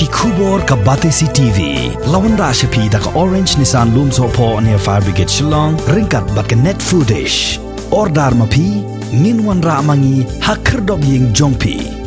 Khubor ka Batesi TV. Lawan Rashapi da ka Orange Nissan Looms Hopo near Fire Brigade Shillong. Ringkat bat ka net footage. Ordar mapi. Minwan ra mangi hakerdog ying jongpi.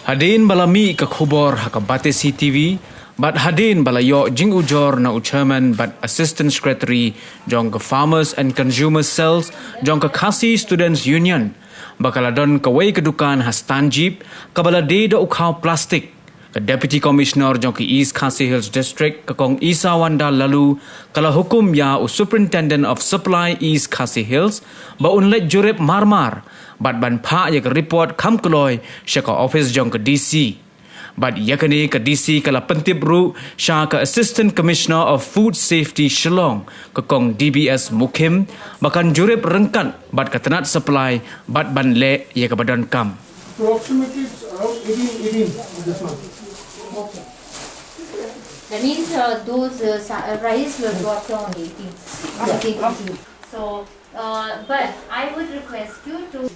Hadin balami ke khubor haka Batesi TV, bat hadin balayo jing ujor na chairman bat assistant secretary jong ke Farmers and Consumer Cells jong ke Khasi Students Union, bakaladon kawai kedukan has tanjib kabala de do ukau plastik. Ke Deputy Commissioner jong ke East Khasi Hills District ke Kong Isa Wanda lalu kala hukum ya Superintendent of Supply East Khasi Hills ba unlet jurep marmar bat ban pha ya ke report kam keloi syaka office jong ke DC bat yakani ke DC kala pentip ru syaka Assistant Commissioner of Food Safety Shillong ke Kong DBS Mukim bakan jurep rengkat bat ke tenat supply bat ban le ya ke badan kam. Approximately it's around 18 this month. Okay. That means those rice will go up to on 18. So, but I would request you to.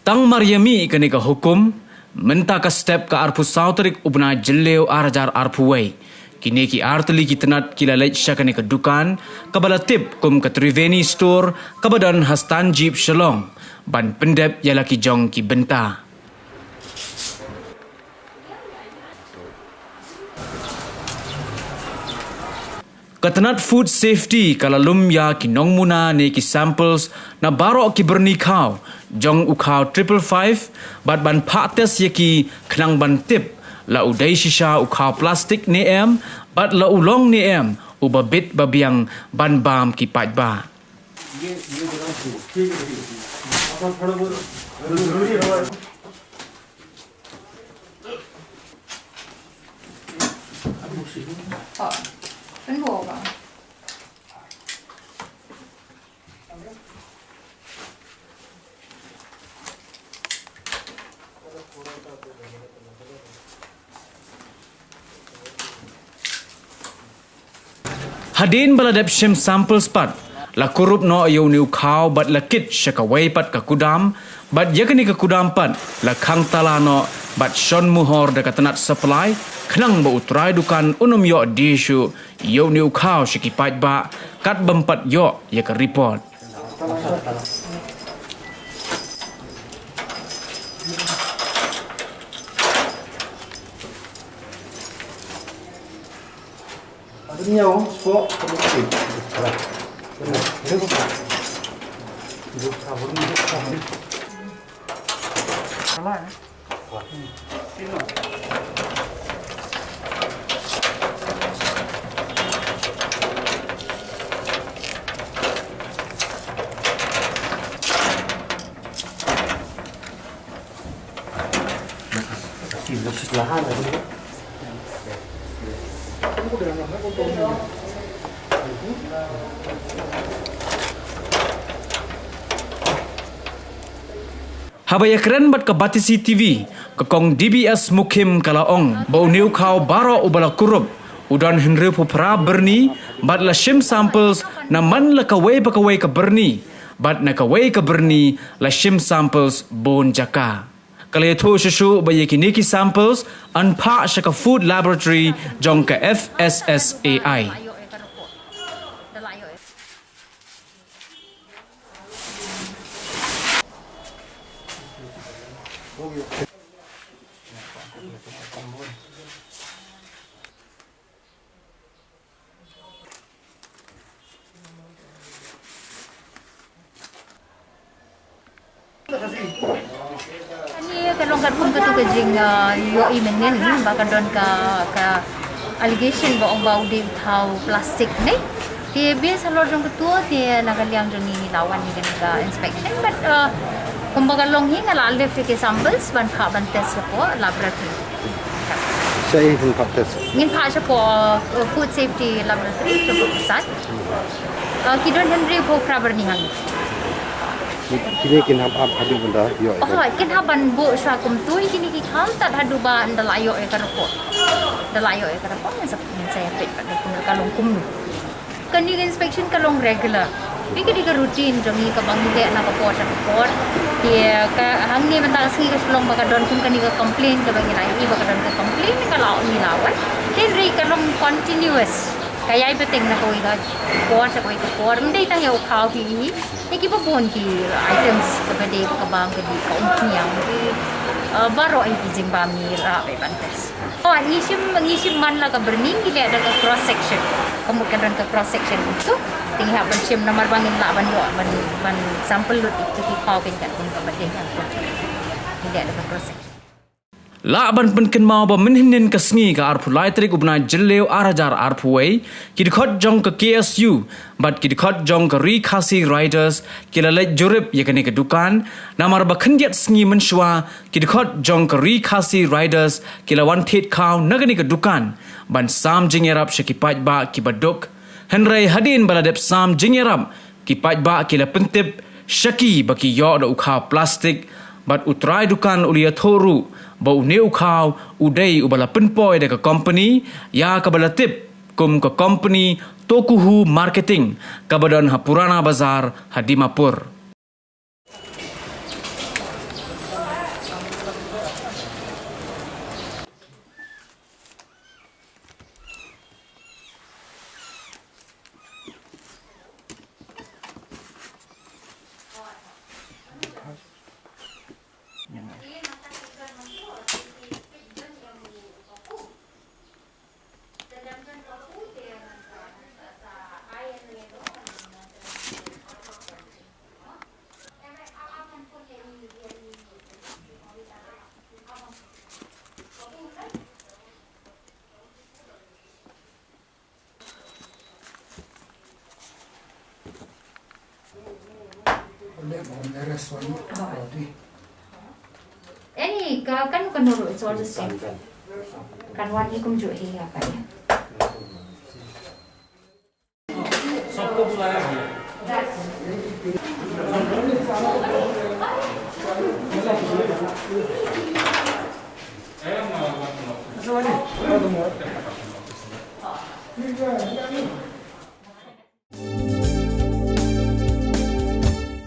Tang Mariami kini ke hukum, menta ke step ke arpu sauterik ubna jeleu arajar arpuway. Kini ki arteli ki tenat kila lech syakani ke dukan, kabala tip kum ke Triveni Store, kabadan hastan jeep Shillong, ban pendep yala ki jong ki benta. Ketenat food safety kala lumya ki nongmuna ne ki samples na barok ki bernikau jong ukau 555 bat ban pates yaki kenang ban tip la udai shisha ukau plastik ne em bat la ulong ne em ubabit babiang ban bam ki pajba. Hadin baladep shim samples pat la kurup no yo new cow bat la kit shakaway pat ka kudam bat yakani ka kudam pat la khang tala no bat shon muhor da katanat supply khnang ba utrai dukan unum yo dishu yo new cow shiki pat ba kat bempat yo ya ka report. Nhau sport lahan lagi. Habaya keren bat ke Batesi TV, ke Kong DBS Mukim kalaong, bau new kau baro ubala kurup, udan henry pupra berni, bat la shim samples na man la kawai bakawai ke berni, bat na kawai ke berni la shim samples bon jaka. Kalau itu susu bayi kini samples anpa syaka food laboratory jong ke FSSAI. Ini kalau kat pun ketu kejing yo imengen ni bakal don ka allegation ba ong bau di thau plastik ni. Dia biasa lo dong ketua dia nak liang dong ni lawan ni kan inspection but kumbaga long hi ngala alif ke samples ban pha ban test ko laboratory. Saya ingin tes. Ngin pha siya po food safety laboratory to pusat. Kidon Henry po praber ni ngang. Kini kinhap hadu benda yo. Oh, kinhaban bu sa kumtuy kini kikam tat hadu ba ndalayo e karapo. Ndalayo e karapo yang saya pet pada kalong kum. Kani inspection kalong regular. Bigi diga routine jongi ka bangile na ka po sa report. Dia ka hangni benda singi ka sulong baka don kum kani ka complain ka bagi lai baka don ka complain ka law ni lawan. Then re kalong continuous. Kaya iba ting na ko ida por sa ko ida por hindi tang yaw kaw hi iki pa bon ki items kabade ka bang kadi ka untiyang baro ay kijing ba mi ra be bantes oh ngisim man la ka burning gile ada ka cross section kamu kan ka cross section itu tinggi haban sim nomor bangin la ban yo ban sampel lut itu ki kaw pen kan kabade yang ko gile ada ka cross section La ban penken mau ba menhinin kasngi ka arpu laitrik ubna jelleu arajar arpuway kidkhot jong ka KSU but kidkhot jong ka Rikhasi Riders kilale jurip yakani ka dukan namar ba khandiat sngi menshwa kidkhot jong ka Rikhasi Riders kilawan thet khaw nagani ka dukan ban sam jingerap shakipaj ba kibaduk henrai hadin baladep sam jingerap kipaj ba kila pentip shaki baki yo da ukha plastik but utrai dukan ulia thoru bau neu kau udai ubala penpoi deka company ya kabala tip kum ka company Tokuhu Marketing kabadan Hapurana Bazar Hadimapur. Any kan nuru it's all the same. Kan wani kum jo hi apa ya? Sabtu bulan Ini